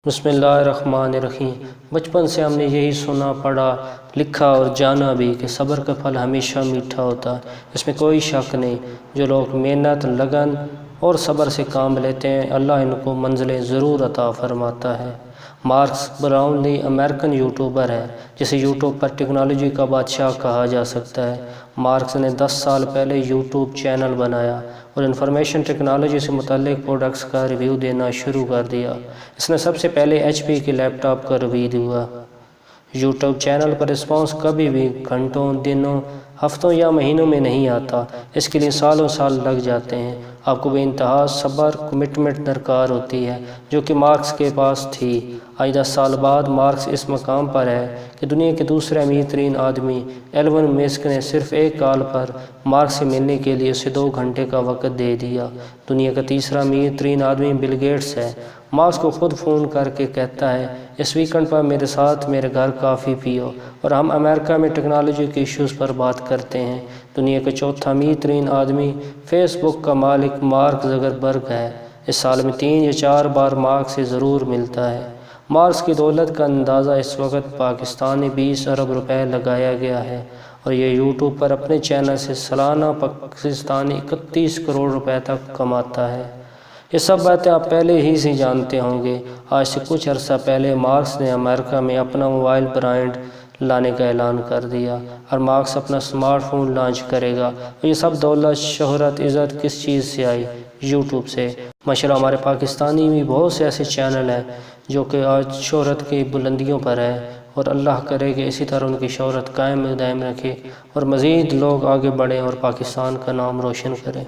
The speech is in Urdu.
بسم اللہ الرحمن الرحیم۔ بچپن سے ہم نے یہی سنا، پڑھا، لکھا اور جانا بھی کہ صبر کا پھل ہمیشہ میٹھا ہوتا ہے۔ اس میں کوئی شک نہیں، جو لوگ محنت، لگن اور صبر سے کام لیتے ہیں، اللہ ان کو منزلیں ضرور عطا فرماتا ہے۔ مارکس براؤنلی امریکن یوٹیوبر ہے جسے یوٹیوب پر ٹیکنالوجی کا بادشاہ کہا جا سکتا ہے۔ مارکس نے 10 سال پہلے یوٹیوب چینل بنایا اور انفارمیشن ٹیکنالوجی سے متعلق پروڈکٹس کا ریویو دینا شروع کر دیا۔ اس نے سب سے پہلے HP کے لیپ ٹاپ کا ریویو دیا۔ یوٹیوب چینل پر رسپانس کبھی بھی گھنٹوں، دنوں، ہفتوں یا مہینوں میں نہیں آتا، اس کے لیے سالوں سال لگ جاتے ہیں۔ آپ کو بے انتہا صبر، کمٹمنٹ درکار ہوتی ہے، جو کہ مارکس کے پاس تھی۔ آج 10 سال بعد مارکس اس مقام پر ہے کہ دنیا کے دوسرے امیر ترین آدمی ایلون مسک نے صرف ایک کال پر مارکس سے ملنے کے لیے اسے 2 گھنٹے کا وقت دے دیا۔ دنیا کا تیسرا امیر ترین آدمی بل گیٹس ہے۔ مارکس کو خود فون کر کے کہتا ہے، اس ویکنڈ پر میرے ساتھ میرے گھر کافی پیو، اور ہم امریکہ میں ٹیکنالوجی کے ایشوز پر بات کرتے ہیں۔ دنیا کا چوتھا امیر ترین آدمی فیس بک کا مالک مارک زکربرگ ہے۔ اس سال میں 3 یا 4 بار مارکس سے ضرور ملتا ہے۔ مارکس کی دولت کا اندازہ اس وقت پاکستانی 20 ارب روپے لگایا گیا ہے، اور یہ یوٹیوب پر اپنے چینل سے سالانہ پاکستانی 31 کروڑ روپے تک کماتا ہے۔ یہ سب باتیں آپ پہلے ہی سے جانتے ہوں گے۔ آج سے کچھ عرصہ پہلے مارکس نے امریکہ میں اپنا موبائل برانڈ لانے کا اعلان کر دیا، اور مارکس اپنا سمارٹ فون لانچ کرے گا۔ اور یہ سب دولت، شہرت، عزت کس چیز سے آئی؟ یوٹیوب سے۔ ماشاءاللہ ہمارے پاکستانی بھی بہت سے ایسے چینل ہیں جو کہ آج شہرت کی بلندیوں پر ہے، اور اللہ کرے کہ اسی طرح ان کی شہرت قائم دائم رکھے اور مزید لوگ آگے بڑھیں اور پاکستان کا نام روشن کریں۔